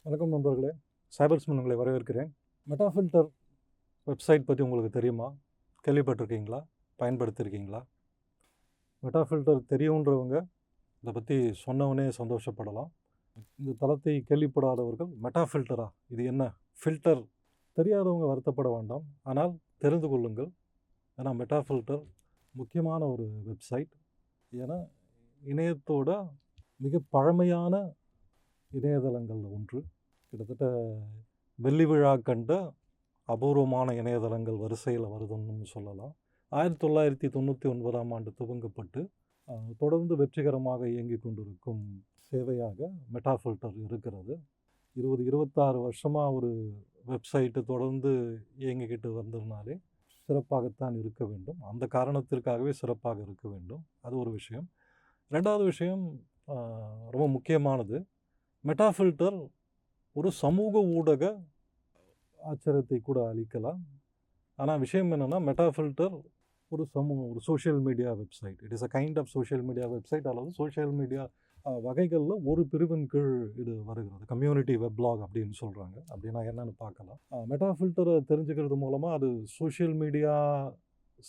வணக்கம் நண்பர்களே, சைபர்ஸ்மன் உங்களை வரவேற்கிறேன். மெட்டாஃபில்டர் வெப்சைட் பற்றி உங்களுக்கு தெரியுமா? கேள்விப்பட்டிருக்கீங்களா? பயன்படுத்தியிருக்கீங்களா? மெட்டாஃபில்டர் தெரியுன்றவங்க இதை பற்றி சொன்னவனே சந்தோஷப்படலாம். இந்த தளத்தை கேள்விப்படாதவர்கள் மெட்டாஃபில்டரா, இது என்ன ஃபில்டர், தெரியாதவங்க வருத்தப்பட வேண்டாம். ஆனால் தெரிந்து கொள்ளுங்கள். ஏன்னா மெட்டாஃபில்டர் முக்கியமான ஒரு வெப்சைட். ஏன்னா இணையத்தோட மிக பழமையான இணையதளங்களில் ஒன்று. கிட்டத்தட்ட வெள்ளி விழா கண்ட அபூர்வமான இணையதளங்கள் வரிசையில் வருதுன்னு சொல்லலாம். 1999ஆம் ஆண்டு துவங்கப்பட்டு தொடர்ந்து வெற்றிகரமாக இயங்கி கொண்டிருக்கும் சேவையாக மெட்டாஃபில்டர் இருக்கிறது. 26 வருஷமாக ஒரு வெப்சைட்டு தொடர்ந்து இயங்கிக்கிட்டு வந்ததுனாலே சிறப்பாகத்தான் இருக்க வேண்டும். அந்த காரணத்திற்காகவே சிறப்பாக இருக்க வேண்டும். அது ஒரு விஷயம். ரெண்டாவது விஷயம் ரொம்ப முக்கியமானது. மெட்டாஃபில்டர் ஒரு சமூக ஊடக ஆச்சரியத்தை கூட அளிக்கலாம். ஆனால் விஷயம் என்னென்னா, மெட்டாஃபில்டர் ஒரு social media website. It is a kind of social media website அல்லது சோஷியல் மீடியா வகைகளில் ஒரு பிரிவின் கீழ் இது வருகிறது. கம்யூனிட்டி வெப்லாக் அப்படின்னு சொல்கிறாங்க. அப்படின்னா என்னென்னு பார்க்கலாம். மெட்டாஃபில்டரை தெரிஞ்சுக்கிறது மூலமாக அது சோஷியல் மீடியா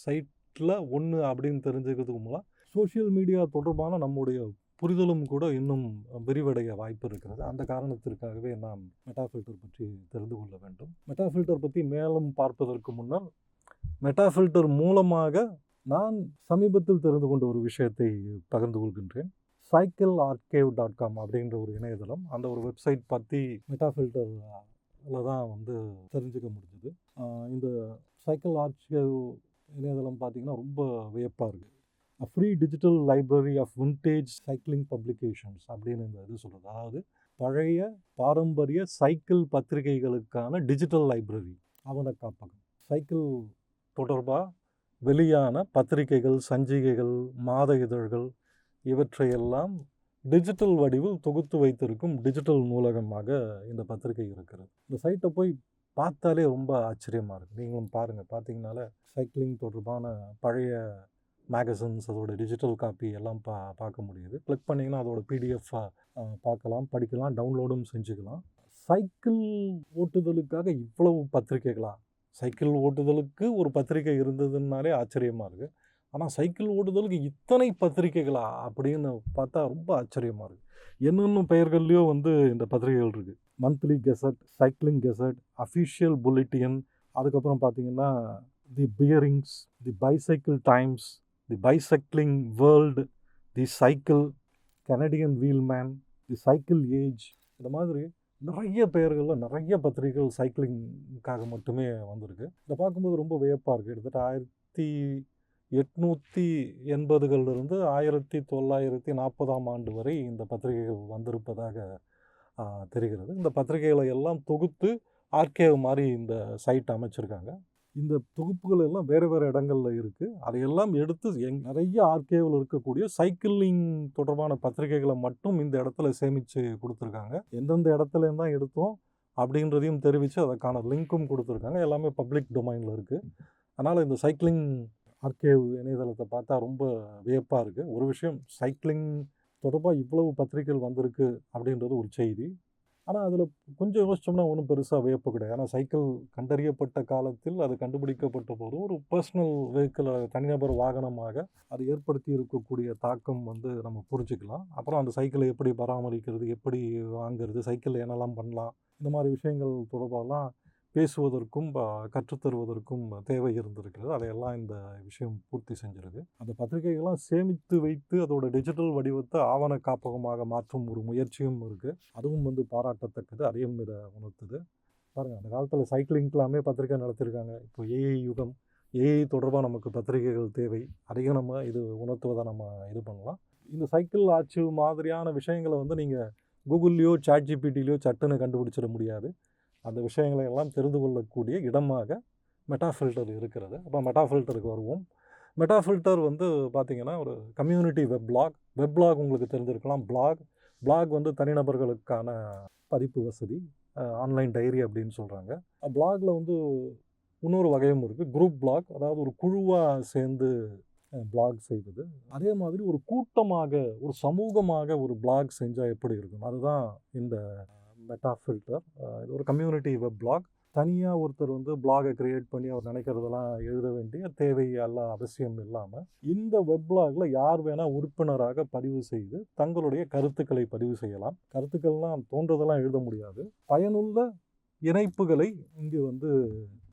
சைட்டில் ஒன்று அப்படின்னு தெரிஞ்சுக்கிறதுக்கு மூலம் சோஷியல் மீடியா தொடர்பான நம்முடைய புரிதலும் கூட இன்னும் விரிவடைய வாய்ப்பு இருக்கிறது. அந்த காரணத்திற்காகவே நாம் மெட்டாஃபில்டர் பற்றி தெரிந்து கொள்ள வேண்டும். மெட்டாஃபில்டர் பற்றி மேலும் பார்ப்பதற்கு முன்னால், மெட்டாஃபில்டர் மூலமாக நான் சமீபத்தில் தெரிந்து கொண்ட ஒரு விஷயத்தை பகிர்ந்து கொள்கின்றேன். cyclearchive.com அப்படின்ற ஒரு இணையதளம், அந்த ஒரு வெப்சைட் பற்றி மெட்டாஃபில்டரில் தான் தெரிஞ்சுக்க முடிஞ்சுது. இந்த சைக்கிள் ஆர்க்கைவ் இணையதளம் பார்த்திங்கன்னா ரொம்ப வியப்பாக இருக்குது. Free digital library of vintage cycling publications அப்படின்னு இந்த இது சொல்கிறது. அதாவது பழைய பாரம்பரிய சைக்கிள் பத்திரிகைகளுக்கான டிஜிட்டல் லைப்ரரி, ஆவண காப்பகம். சைக்கிள் தொடர்பாக வெளியான பத்திரிகைகள், சஞ்சிகைகள், மாத இதழ்கள் இவற்றையெல்லாம் டிஜிட்டல் வடிவில் தொகுத்து வைத்திருக்கும் டிஜிட்டல் நூலகமாக இந்த பத்திரிகை இருக்கிறது. இந்த சைட்டை போய் பார்த்தாலே ரொம்ப ஆச்சரியமாக இருக்குது. நீங்களும் பாருங்கள். பார்த்தீங்கனால சைக்கிளிங் தொடர்பான பழைய மேகசின்ஸ், அதோட டிஜிட்டல் காப்பி எல்லாம் பார்க்க முடியுது. கிளிக் பண்ணிங்கன்னா அதோட பிடிஎஃப்பாக பார்க்கலாம், படிக்கலாம், டவுன்லோடும் செஞ்சுக்கலாம். சைக்கிள் ஓட்டுதலுக்காக இவ்வளவு பத்திரிகைகளா? சைக்கிள் ஓட்டுதலுக்கு ஒரு பத்திரிகை இருந்ததுனாலே ஆச்சரியமாக இருக்குது. ஆனால் சைக்கிள் ஓட்டுதலுக்கு இத்தனை பத்திரிகைகளா அப்படின்னு பார்த்தா ரொம்ப ஆச்சரியமாக இருக்குது. என்னென்ன பெயர்கள்லையோ இந்த பத்திரிகைகள் இருக்குது. Monthly gazette, cycling gazette, official bulletin, அதுக்கப்புறம் பார்த்திங்கன்னா the bearings, the bicycle times, the bicycling world, the cycle, Canadian wheelman, the cycle age, இந்த மாதிரி நிறைய பெயர்களில் நிறைய பத்திரிகைகள் சைக்கிளிங்காக மட்டுமே வந்திருக்கு. இதை பார்க்கும்போது ரொம்ப வியப்பாக இருக்குது. கிட்டத்தட்ட 1880களிலிருந்து 1940ஆம் ஆண்டு வரை இந்த பத்திரிகைகள் வந்திருப்பதாக தெரிகிறது. இந்த பத்திரிகைகளை எல்லாம் தொகுத்து ஆர்கைவ் மாதிரி இந்த சைட் அமைச்சிருக்காங்க. இந்த தொகுப்புகள் எல்லாம் வேறு வேறு இடங்களில் இருக்குது. அதையெல்லாம் எடுத்து நிறைய ஆர்கைவில் இருக்கக்கூடிய சைக்கிளிங் தொடர்பான பத்திரிகைகளை மட்டும் இந்த இடத்துல சேமித்து கொடுத்துருக்காங்க. எந்தெந்த இடத்துலேருந்து தான் எடுத்தோம் அப்படின்றதையும் தெரிவித்து அதற்கான லிங்க்கும் கொடுத்துருக்காங்க. எல்லாமே பப்ளிக் டொமைனில் இருக்குது. அதனால் இந்த சைக்கிளிங் ஆர்கைவ் இணையதளத்தை பார்த்தா ரொம்ப வியப்பாக இருக்குது. ஒரு விஷயம், சைக்கிளிங் தொடர்பாக இவ்வளவு பத்திரிகைகள் வந்திருக்கு அப்படின்றது ஒரு செய்தி. ஆனால் அதில் கொஞ்சம் யோசித்தோம்னா ஒன்றும் பெருசாக வியப்பு கிடையாது. ஏன்னா சைக்கிள் கண்டறியப்பட்ட காலத்தில் அது கண்டுபிடிக்கப்பட்ட போது ஒரு பர்சனல் வெஹிக்கிள், தனிநபர் வாகனமாக அது ஏற்படுத்தி இருக்கக்கூடிய தாக்கம் நம்ம புரிஞ்சுக்கலாம். அப்புறம் அந்த சைக்கிளை எப்படி பராமரிக்கிறது, எப்படி வாங்கிறது, சைக்கிளில் என்னெல்லாம் பண்ணலாம், இந்த மாதிரி விஷயங்கள் தொடர்பாலாம் பேசுவதற்கும் கற்றுத்தருவதற்கும் தேவை இருந்திருக்கிறது. அதையெல்லாம் இந்த விஷயம் பூர்த்தி செஞ்சிருக்கு. அந்த பத்திரிகைகள்லாம் சேமித்து வைத்து அதோட டிஜிட்டல் வடிவத்தை ஆவண காப்பகமாக மாற்றும் ஒரு முயற்சியும் இருக்குது. அதுவும் பாராட்டத்தக்கது. அதையும் இதை உணர்த்துது. பாருங்கள், அந்த காலத்தில் சைக்கிளிங்க்கெல்லாமே பத்திரிகை நடத்தியிருக்காங்க. இப்போ ஏஐ யுகம், ஏஐ தொடர்பாக நமக்கு பத்திரிகைகள் தேவை. அதையும் நம்ம இது உணர்த்துவதை நம்ம இது பண்ணலாம். இந்த சைக்கிள் ஆர்ச்சிவ் மாதிரியான விஷயங்களை நீங்கள் கூகுள்லேயோ சாட்ஜிபிடிலையோ சட்டுன்னு கண்டுபிடிச்சிட முடியாது. அந்த விஷயங்களை எல்லாம் தெரிந்து கொள்ளக்கூடிய இடமாக மெட்டாஃபில்டர் இருக்கிறது. அப்போ மெட்டாஃபில்டருக்கு வருவோம். மெட்டாஃபில்டர் பார்த்திங்கன்னா ஒரு கம்யூனிட்டி வெப்லாக் உங்களுக்கு தெரிஞ்சிருக்கலாம். பிளாக் தனிநபர்களுக்கான பதிப்பு வசதி, ஆன்லைன் டைரி அப்படின்னு சொல்கிறாங்க. பிளாகில் இன்னொரு வகையும் இருக்குது, குரூப் பிளாக். அதாவது ஒரு குழுவாக சேர்ந்து பிளாக் செய்வது. அதே மாதிரி ஒரு கூட்டமாக, ஒரு சமூகமாக ஒரு பிளாக் செஞ்சால் எப்படி இருக்கும், அதுதான் இந்த மெட்டா ஃபில்டர். இது ஒரு கம்யூனிட்டி வெப் பிளாக். தனியாக ஒருத்தர் வந்து பிளாகை கிரியேட் பண்ணி அவர் நினைக்கிறதெல்லாம் எழுத வேண்டிய தேவை எல்லாம் அவசியம் இல்லாமல் இந்த வெப் பிளாகில் யார் வேணால் உறுப்பினராக பதிவு செய்து தங்களுடைய கருத்துக்களை பதிவு செய்யலாம். கருத்துக்கள்லாம் தோன்றதெல்லாம் எழுத முடியாது. பயனுள்ள இணைப்புகளை இங்கு வந்து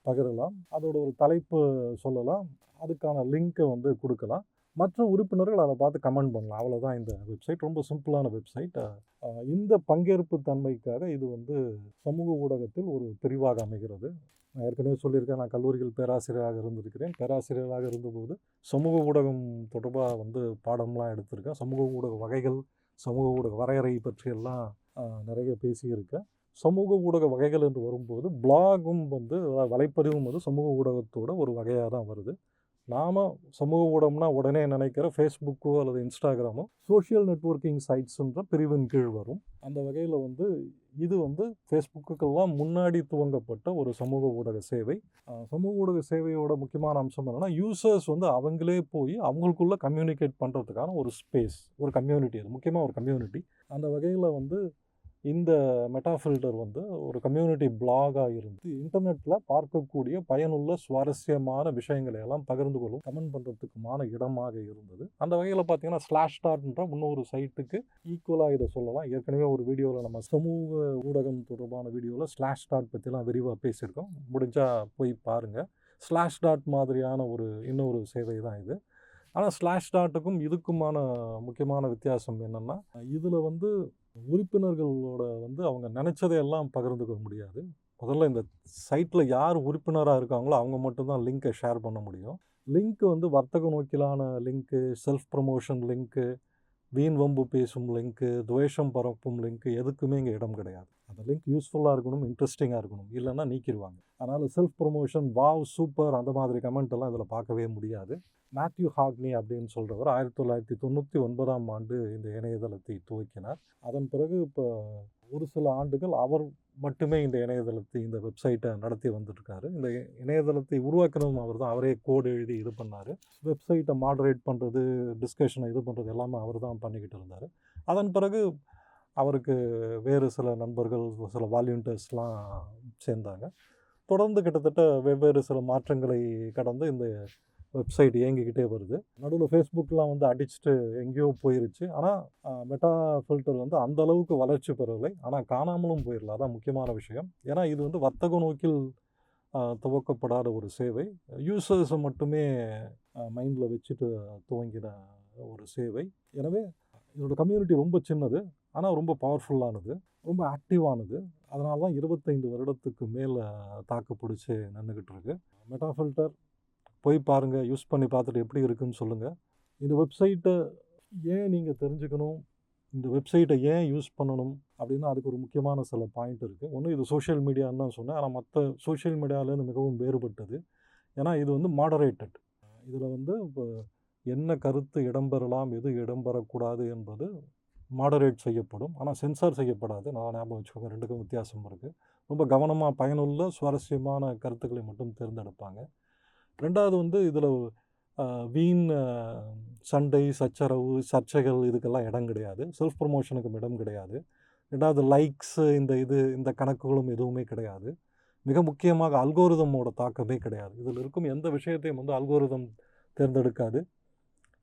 பகிரலாம். அதோட ஒரு தலைப்பு சொல்லலாம். அதுக்கான லிங்க்கை வந்து கொடுக்கலாம். மற்ற உறுப்பினர்கள் அதை பார்த்து கமெண்ட் பண்ணலாம். அவ்வளோதான் இந்த வெப்சைட். ரொம்ப சிம்பிளான வெப்சைட். இந்த பங்கேற்பு தன்மைக்காக இது வந்து சமூக ஊடகத்தில் ஒரு பிரிவாக அமைகிறது. நான் ஏற்கனவே சொல்லியிருக்கேன், நான் கல்லூரியில் பேராசிரியராக இருந்திருக்கிறேன். பேராசிரியராக இருந்தபோது சமூக ஊடகம் தொடர்பாக வந்து பாடம்லாம் எடுத்திருக்கேன். சமூக ஊடக வகைகள், சமூக ஊடக வரையறை பற்றியெல்லாம் நிறைய பேசியிருக்கேன். சமூக ஊடக வகைகள் என்று வரும்போது பிளாகும் வந்து வலைப்பதிவும் வந்து சமூக ஊடகத்தோட ஒரு வகையாக தான் வருது. நாம் சமூக ஊடகம்னா உடனே நினைக்கிற ஃபேஸ்புக்கோ அல்லது இன்ஸ்டாகிராமோ சோஷியல் நெட்வொர்க்கிங் சைட்ஸுன்ற பிரிவின் கீழ் வரும். அந்த வகையில் வந்து இது வந்து ஃபேஸ்புக்குக்கெல்லாம் முன்னாடி துவங்கப்பட்ட ஒரு சமூக ஊடக சேவை. சமூக ஊடக சேவையோட முக்கியமான அம்சம் என்னென்னா, யூசர்ஸ் வந்து அவங்களே போய் அவங்களுக்குள்ளே கம்யூனிகேட் பண்ணுறதுக்கான ஒரு ஸ்பேஸ், ஒரு கம்யூனிட்டி. அது முக்கியமாக ஒரு கம்யூனிட்டி. அந்த வகையில் வந்து இந்த மெட்டா ஃபில்டர் வந்து ஒரு கம்யூனிட்டி பிளாகாக இருந்து இன்டர்நெட்டில் பார்க்கக்கூடிய பயனுள்ள சுவாரஸ்யமான விஷயங்களை எல்லாம் பகிர்ந்து கொள்ளும், கமெண்ட் பண்ணுறதுக்குமான இடமாக இருந்தது. அந்த வகையில் பார்த்தீங்கன்னா /டாட்ன்ற இன்னொரு சைட்டுக்கு ஈக்குவலாக இதை சொல்லலாம். ஏற்கனவே ஒரு வீடியோவில் நம்ம சமூக ஊடகம் தொடர்பான வீடியோவில் /டாட் பற்றிலாம் விரிவாக பேசியிருக்கோம். முடிஞ்சால் போய் பாருங்கள். /டாட் மாதிரியான இன்னொரு சேவை தான் இது. ஆனால் /டாட்டுக்கும் இதுக்குமான முக்கியமான வித்தியாசம் என்னென்னா, இதில் வந்து உறுப்பினர்களோட வந்து அவங்க நினச்சதையெல்லாம் பகிர்ந்துக்க முடியாது. முதல்ல இந்த சைட்டில் யார் உறுப்பினராக இருக்காங்களோ அவங்க மட்டும்தான் லிங்க்கை ஷேர் பண்ண முடியும். லிங்க்கு வந்து வர்த்தக நோக்கிலான லிங்க்கு, செல்ஃப் ப்ரமோஷன் லிங்க்கு, வீண் வம்பு பேசும் லிங்க்கு, துவேஷம் பரப்பும் லிங்க்கு எதுக்குமே இங்கே இடம் கிடையாது. அந்த லிங்க் யூஸ்ஃபுல்லாக இருக்கணும், இன்ட்ரெஸ்டிங்காக இருக்கணும், இல்லைன்னா நீக்கிடுவாங்க. அதனால் செல்ஃப் ப்ரமோஷன், வாவ், சூப்பர் அந்த மாதிரி கமெண்ட் எல்லாம் இதில் பார்க்கவே முடியாது. மேத்யூ ஹாக்னி அப்படின்னு சொல்கிறவர் 1999ஆம் ஆண்டு இந்த இணையதளத்தை துவக்கினார். அதன் பிறகு இப்போ ஒரு சில ஆண்டுகள் அவர் மட்டுமே இந்த இணையதளத்தை, இந்த வெப்சைட்டை நடத்தி வந்துட்டுருக்காரு. இந்த இணையதளத்தை உருவாக்குனதும் அவர் தான். அவரே கோடு எழுதி இது பண்ணார். வெப்சைட்டை மாடரேட் பண்ணுறது, டிஸ்கஷனை இது பண்ணுறது எல்லாமே அவர் தான் பண்ணிக்கிட்டு இருந்தார். அதன் பிறகு அவருக்கு வேறு சில நண்பர்கள், சில வாலண்டியர்ஸ்லாம் சேர்ந்தாங்க. தொடர்ந்து கிட்டத்தட்ட வெவ்வேறு சில மாற்றங்களை கடந்து இந்த வெப்சைட் இயங்கிக்கிட்டே வருது. நடுவில் ஃபேஸ்புக்கெலாம் வந்து அடிச்சுட்டு எங்கேயோ போயிருச்சு. ஆனால் மெட்டா ஃபில்டர் வந்து அந்த அளவுக்கு வளர்ச்சி பெறவில்லை. ஆனால் காணாமலும் போயிடல. அதான் முக்கியமான விஷயம். ஏன்னா இது வந்து வர்த்தக நோக்கில் துவக்கப்படாத ஒரு சேவை. யூசர்ஸை மட்டுமே மைண்டில் வச்சுட்டு துவங்கின ஒரு சேவை. எனவே இதோட கம்யூனிட்டி ரொம்ப சின்னது, ஆனால் ரொம்ப பவர்ஃபுல்லானது, ரொம்ப ஆக்டிவானது. அதனால தான் 25 வருடத்துக்கு மேலே தாக்கு பிடிச்சி நின்றுக்கிட்டு இருக்கு. மெட்டா ஃபில்டர் போய் பாருங்கள், யூஸ் பண்ணி பார்த்துட்டு எப்படி இருக்குன்னு சொல்லுங்கள். இந்த வெப்சைட்டை ஏன் நீங்கள் தெரிஞ்சுக்கணும், இந்த வெப்சைட்டை ஏன் யூஸ் பண்ணணும் அப்படின்னா அதுக்கு ஒரு முக்கியமான சில பாயிண்ட் இருக்குது. ஒன்று, இது சோஷியல் மீடியான்னு தான் சொன்னேன். ஆனால் மற்ற சோஷியல் மீடியாவிலேருந்து மிகவும் வேறுபட்டது. ஏன்னா இது வந்து மாடரேட்டட். இதில் வந்து இப்போ என்ன கருத்து இடம்பெறலாம், எது இடம்பெறக்கூடாது என்பது மாடரேட் செய்யப்படும். ஆனால் சென்சார் செய்யப்படாது. நல்லா ஞாபகம் வச்சுக்கோங்க, ரெண்டுக்கும் வித்தியாசம் இருக்குது. ரொம்ப கவனமாக பயனுள்ள சுவாரஸ்யமான கருத்துக்களை மட்டும் தேர்ந்தெடுப்பாங்க. ரெண்டாவது வந்து இதில் வீண் சண்டை, சச்சரவு, சர்ச்சைகள் இதுக்கெல்லாம் இடம் கிடையாது. செல்ஃப் ப்ரமோஷனுக்கும் இடம் கிடையாது. ரெண்டாவது லைக்ஸு, இந்த கணக்குகளும் எதுவுமே கிடையாது. மிக முக்கியமாக அல்கோரிதமோட தாக்கமே கிடையாது. இதில் இருக்கும் எந்த விஷயத்தையும் வந்து அல்கோரிதம் தேர்ந்தெடுக்காது.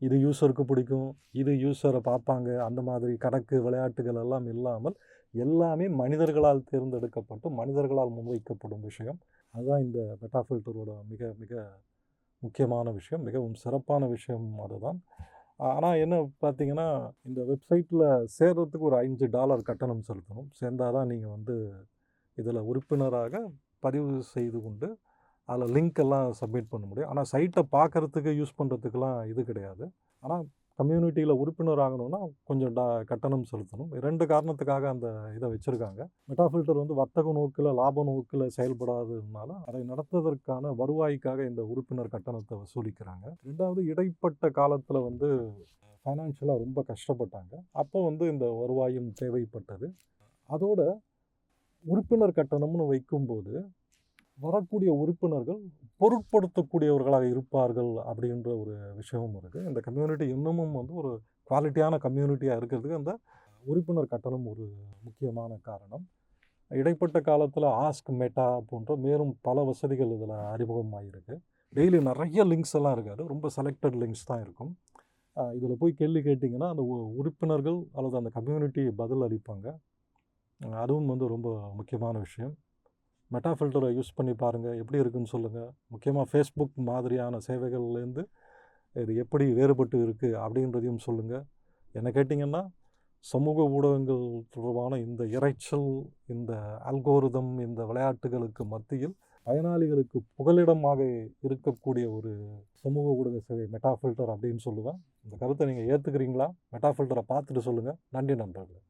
இது யூசருக்கு பிடிக்கும், இது யூசரை பார்ப்பாங்க, அந்த மாதிரி கணக்கு விளையாட்டுகள் எல்லாம் இல்லாமல் எல்லாமே மனிதர்களால் தேர்ந்தெடுக்கப்பட்டு மனிதர்களால் முன்வைக்கப்படும் விஷயம். அதுதான் இந்த மெட்டா ஃபில்டரோட மிக மிக முக்கியமான விஷயம், மிகவும் சிறப்பான விஷயம் அதுதான். ஆனால் என்ன பார்த்தீங்கன்னா, இந்த வெப்சைட்டில் சேர்கிறதுக்கு ஒரு $5 கட்டணம் செலுத்தணும். சேர்ந்தால் தான் நீங்கள் வந்து இதில் உறுப்பினராக பதிவு செய்து கொண்டு அதில் லிங்க் எல்லாம் சப்மிட் பண்ண முடியும். ஆனால் சைட்டை பார்க்குறதுக்கு, யூஸ் பண்ணுறதுக்கெலாம் இது கிடையாது. ஆனால் கம்யூனிட்டியில் உறுப்பினர் ஆகணும்னா கொஞ்சம் கட்டணம் செலுத்தணும். 2 காரணத்துக்காக அந்த இதை வச்சுருக்காங்க. மெட்டா ஃபில்டர் வந்து வர்த்தக நோக்கில், லாப நோக்கில் செயல்படாததுனால அதை நடத்துவதற்கான வருவாய்க்காக இந்த உறுப்பினர் கட்டணத்தை வசூலிக்கிறாங்க. 2வது, இடைப்பட்ட காலத்தில் வந்து ஃபைனான்ஷியலாக ரொம்ப கஷ்டப்பட்டாங்க. அப்போ வந்து இந்த வருவாயும் தேவைப்பட்டது. அதோட உறுப்பினர் கட்டணம்னு வைக்கும்போது வரக்கூடிய உறுப்பினர்கள் பொருட்படுத்தக்கூடியவர்களாக இருப்பார்கள் அப்படின்ற ஒரு விஷயமும் இருக்குது. இந்த கம்யூனிட்டி இன்னமும் வந்து ஒரு குவாலிட்டியான கம்யூனிட்டியாக இருக்கிறதுக்கு அந்த உறுப்பினர் கட்டணம் ஒரு முக்கியமான காரணம். இடைப்பட்ட காலத்தில் ஆஸ்க் மெட்டா போன்ற மேலும் பல வசதிகள் இதில் அறிமுகமாகிருக்கு. டெய்லி நிறைய லிங்க்ஸ் எல்லாம் இருக்காது, ரொம்ப செலக்டட் லிங்க்ஸ் தான் இருக்கும். இதில் போய் கேள்வி கேட்டிங்கன்னா அந்த உறுப்பினர்கள் அல்லது அந்த கம்யூனிட்டி பதில் அளிப்பாங்க. அதுவும் வந்து ரொம்ப முக்கியமான விஷயம். மெட்டா ஃபில்டரை யூஸ் பண்ணி பாருங்கள், எப்படி இருக்குன்னு சொல்லுங்கள். முக்கியமாக ஃபேஸ்புக் மாதிரியான சேவைகள்லேருந்து இது எப்படி வேறுபட்டு இருக்குது அப்படின்றதையும் சொல்லுங்கள். என்ன கேட்டிங்கன்னா, சமூக ஊடகங்கள் தொடர்பான இந்த இரைச்சல், இந்த அல்கோரிதம், இந்த விளையாட்டுகளுக்கு மத்தியில் பயனாளிகளுக்கு புகலிடமாக இருக்கக்கூடிய ஒரு சமூக ஊடக சேவை மெட்டா ஃபில்டர் அப்படின்னு சொல்லுவேன். இந்த கருத்தை நீங்கள் ஏற்றுக்கிறீங்களா? மெட்டா ஃபில்டரை பார்த்துட்டு சொல்லுங்கள். நன்றி நண்பர்களே.